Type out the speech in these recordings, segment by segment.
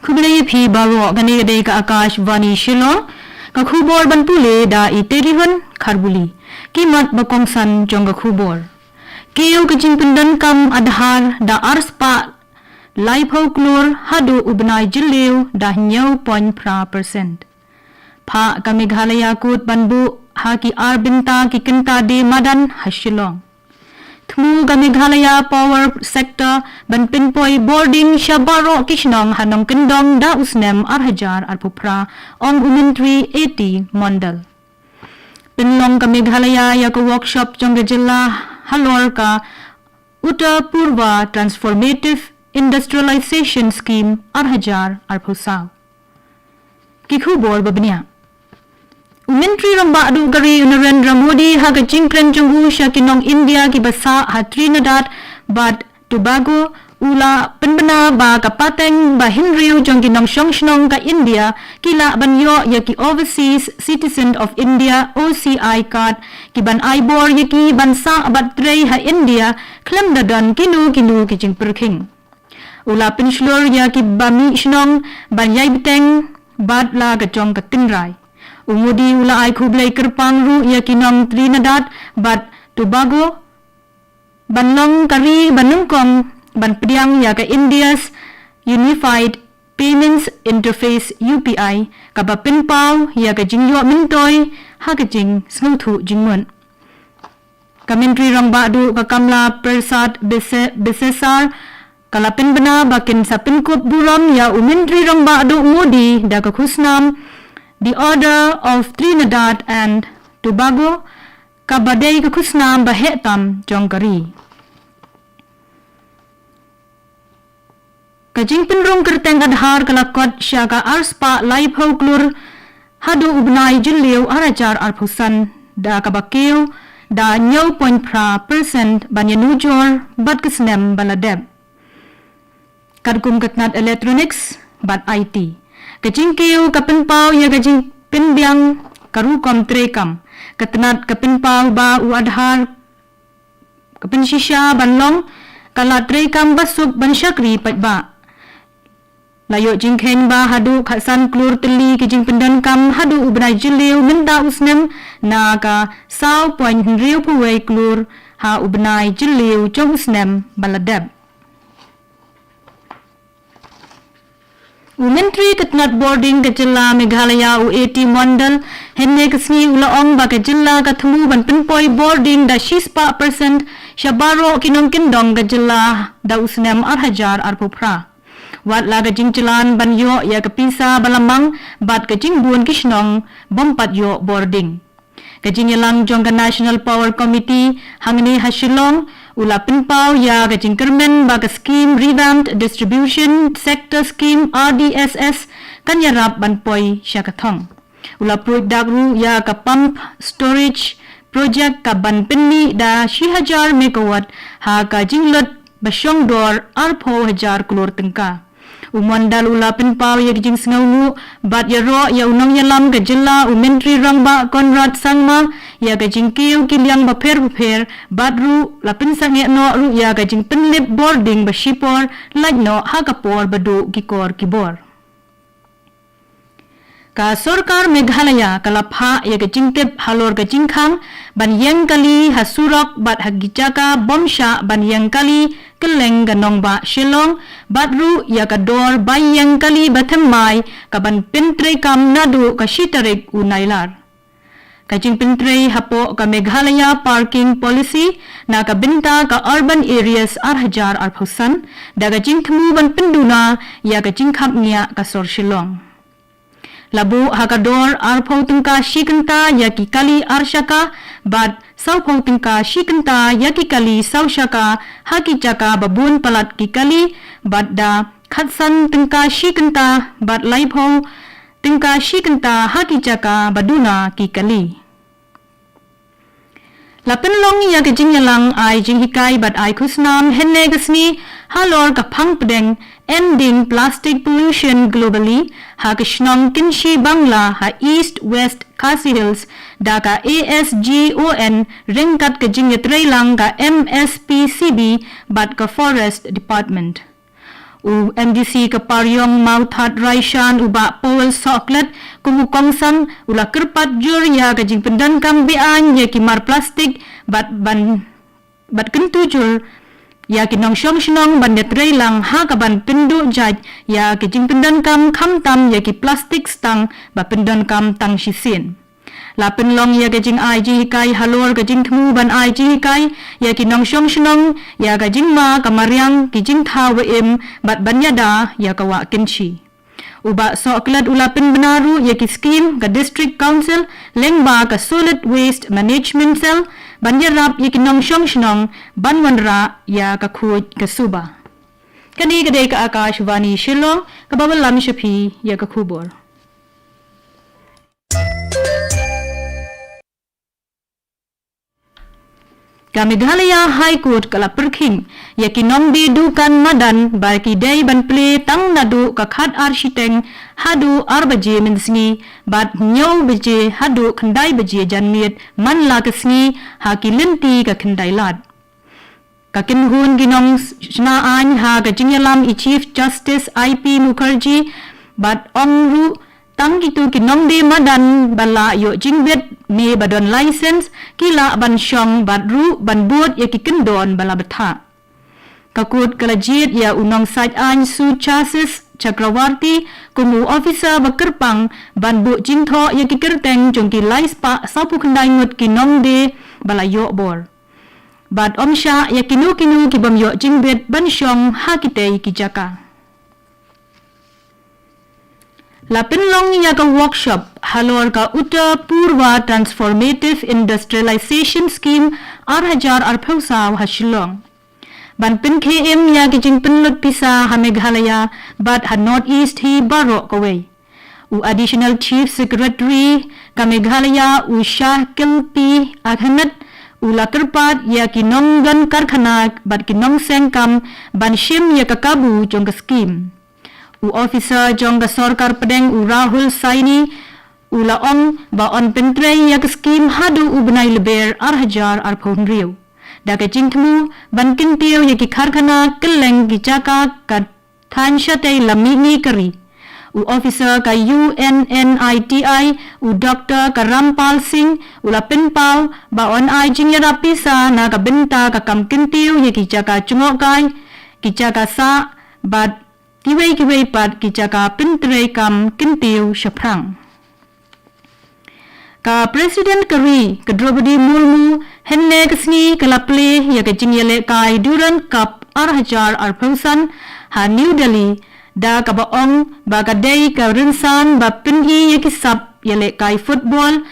Kublai phi baroh gane gade ka Akashwani Shillong ka khubor ban pule da iterivan kharbuli kimat bakongsan jong ka khubor Kiew ka jingpyndon kam AADHAAR da arspa laipo klur hadu bnai jylliew da 0.5%. Phah ka Meghalaya Court banbu ha ki bynta ki kynta de madan ha Shillong. Thmu ka Meghalaya Power Sector ban pynpoi boarding sya baroh ki shnong ha nongkyndong da snem AADHAAR Poorva ong Myntri A.T Mondal. Pynlong ka Meghalaya ya ka workshop jong jylla halor ka Uttar Poorva Transormative Industrialisation Scheme AADHAAR Phah. Kikhubor babnya Myntri ramba adu gari Narendra Modi ha ka jingkren jonghu sya kinong India ki basa ha Trinidad but Tobago ula penbena ba ka pateng ba hinriu jong kinong shnong ka India kila banyo ya ki Overseas Citizen of India OCI card ki ban aibor ya ki bansa bat trei ha India klem dadan kinu ki jingperking ula penslur ya ki bami shnong ban yai beteng bad la ka jong ka tinrai umudi ula ai kublai kerpang ru ya kinong Trinidad but Tobago banlong kari banungkong ban pediang ya ka India's Unified Payments Interface UPI ka ba pynpoi ya ka jingyo mintoi ha ka jing snuthu jingmun ka Myntri rangba du ka kamla persat besesar kala penbena bakin sa pinkup buram ya Myntri rangba du Modi da ka khusnam the Order of Trinidad and Tobago ka badai ka khusnam ba hetam jongkari Kajing penrong kerteng AADHAAR kalakot sya ka arspa laipo klur hadu bnai jylliew AADHAAR Phah da kabakew da 0.5% banyanujor bat ka snem baladeb. Kadkum katnat electronics bat IT. Kajing kew ka pynpau ya kajing pinbyang karukom trekam. Katnat ka pynpau ba AADHAAR ka pinsisya banlong kala trekam basuk ban syakri patba. Layo jingkhen ba hadu khasan klur teli ki jingpyndon kam hadu bnai jylliew minta snem na ka 0.0 puwei klur ha bnai jylliew jong snem baladeb. Myntri katnat boarding ka jylla Meghalaya AT Mondal henne kasni ulaong ba ka jylla ka Thmu ban pynpoi boarding da 6% sya baroh nongkyndong ka jylla da snem AADHAAR Phah. Wat la ka jingjalan banyo ya ka pisa balamang bat ka jingbun kishnong bompat yo boarding. Ka jingyalang jong ka National Power Committee hangni ha Shillong ula pynpau ya ka jingkermen ba ka scheme revamped distribution sector scheme RDSS kanyarap banpoi sya ka thong. Ula project ru ya ka pump storage project ka ban pinni da 1000 megawatt ha ka jinglot basyong dor arpo hajar klur tengka. Mondal ula pynpau ya jing sngawu bat ya ro ya unong yalam ka jylla Myntri rangba Konrad sangma ya ka jing Kiew kilyang ba pher bat ru la pinsang no ru ya ka jing pinlip boarding ba shipor lajno ha ka por badu kikor kibor ka sarkar Meghalaya kala Phah ya ka jingtep halor ka jingkhang ban yang kali hasurok bat hagijaka bomsha ban yang kali keleng ganong ba Shillong batru ya ka dor bayang kali bathemai ka ban pintre kam nadu ka shitarik unailar ka jing pintre hapo ka Meghalaya parking policy na ka bynta ka urban areas AADHAAR Phah da ka jing Thmu ban penduna ya ka jing khapnya ka sor Shillong labu hakador arpau tengka shikenta yaki kali arshaka bat saupau tengka shikenta yaki kali saushaka haki jaka babun palat ki kali bat da khatsan tengka shikenta bat laipau tengka shikenta haki jaka baduna ki kali la Pynlong ya ka jingyalang ai jinghikai bat ai khusnam henne gasni halor ka phangpdeng ending plastic pollution globally ha ka shnong kinshi bangla ha east west Khasi hills da ka ASGON ringkat ka jingyatreilang ka MSPCB bat ka forest department u MDC ka paryong mauthat raishan uba Powell soklet kumu kongsan ula kerpat jur ya ka jingpyndon kam bian ya kimar plastik bat kentu jur ya ki nongkyndong ban detrei lang ha ka ban pindu jaj ya ki jingpyndon kam khamtam ya ki plastik stang ba pyndon kam tang shisin la Pynlong ya ka jing ai ji kai halor ka jing Thmu ban ai ji kai ya ki nongkyndong ya ka jing ma ka maryang ki jing tha wa im bat banyada ya ka wa kinchi uba soklat ula pin benaru ya ki scheme ka district council lengba ka solid waste management cell banjarap ya ki nongkyndong banwanra ya ka khuj ka suba kani gade ka Akashwani Shillong ka babal lam shapi ya ka khubor ka Meghalaya High Court kala perking ya ki nongdi dukan madan ba ki day ban ple tang nadu ka khat architeng hadu arbaje minsni bat nyaw beje hadu khandai beje janmiet man la kasni ha ki linti ka khandai lat ka kinhun ginong sna an ha ka jingyalam i Chief Justice IP Mukherjee bat ongru tang gitu ki nongde madan bala yo jingbet me badon license kila ban shong badru ban buat ya ki kendon bala betha kakut kalajit ya unong saj an su chasis Chakrawarti kumu officer bakerpang ban bu jingtho ya ki kerteng jong ki lais pa sapu khandai ngut ki nongde bala yo bor bat omsha ya kinu ki bam yo jingbet ban shong ha kitei ki jaka la Pynlong ya ka workshop halor ka Uttar Poorva Transormative Industrialisation Scheme AADHAAR arphausaw ha Shillong ban pin KM ya ki jingpynlot pisa ha Meghalaya bat ha North East hi baroh kawai u additional chief secretary ka Meghalaya u Shah Kilpi Ahmed u la terpat ya ki nonggan karkhana bat ki nongseng kam ban shim ya ka kabu jong ka scheme u officer jong ka sarkar pedeng u Rahul Saini u la ong ba on pentrei ya ka scheme hadu u bnai leber AADHAAR arphon riu da ka jing Thmu ban kintiu ya ki karkhana keleng ki jaka ka than shatei lamini kari u officer ka UNNITI u Dr. ka Rampal Singh u la Pynpoi ba on ai jingya pisa na ka bynta ka kam kintiu ya ki jaka chungokai ki jaka sa bat kiwei pat ki jaka pintrei kam kintiu shaprang ka president kari ka Draupadi Murmu henne kasni kala ple ya ka jingyale kai Durand Cup AADHAAR arphausan ha New Delhi da ka baong ba ka day ka rinsan ba pinhi ya ki sap yale kai football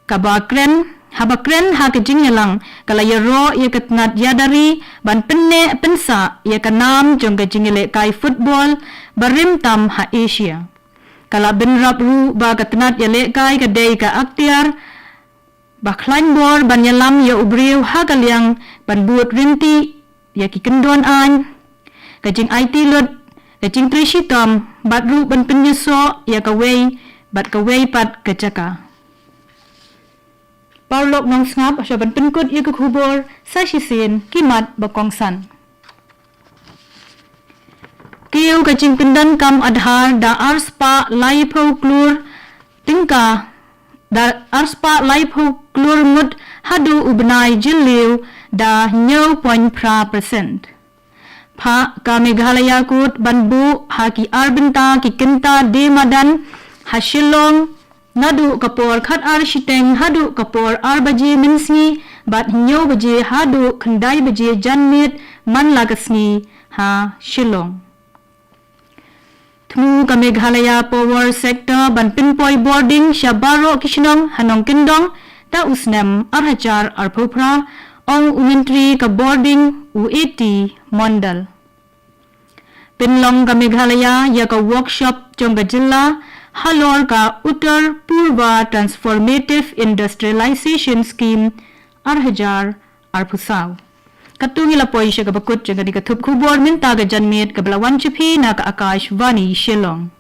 ka ba kren ha ka jingyalang kala yaro ya ka tnat yadari ban pinne pinsa ya ka nam jong ka jingyale kai football barim tam ha Asia kala binrap ru ba ka tnat yale kai ka day ka aktiar ba kleinbor ban yalam ya ubriu ha kalyang ban buat rinti ya ki kendon an ka jing IT lot ka jing trishitom bat ru ban penyeso ya ka wei bat ka wei pat ka jaka Parlok nong ngap asya ban penkut ya ka khubor sa shisin kimat bakongsan Kiew ka jingpyndon kam AADHAAR da arspa laipo klur tingka da arspa laipo klur mut hadu ubnai jylliew da 0.5% Phah ka Meghalaya Court banbu ha ki bynta ki kynta de madan ha Shillong nadu kapor khat architeng hadu kapor arbaje minsni bat nyo baje hadu khandai baje janmit man lagasni ha Shillong Thmu ka Meghalaya Power Sector ban pynpoi boarding sya baroh kishnong ha nongkyndong ta snem AADHAAR arphopra ong Myntri ka boarding A.T Mondal Pynlong ka Meghalaya ya ka workshop jong ka jylla halor ka Uttar Poorva Transormative Industrialisation Scheme AADHAAR arphusaw katungi lapoi siya ka bakut siya ka di ka thup khubor minta ka janmit ka balawan chipi na ka Akashwani Shillong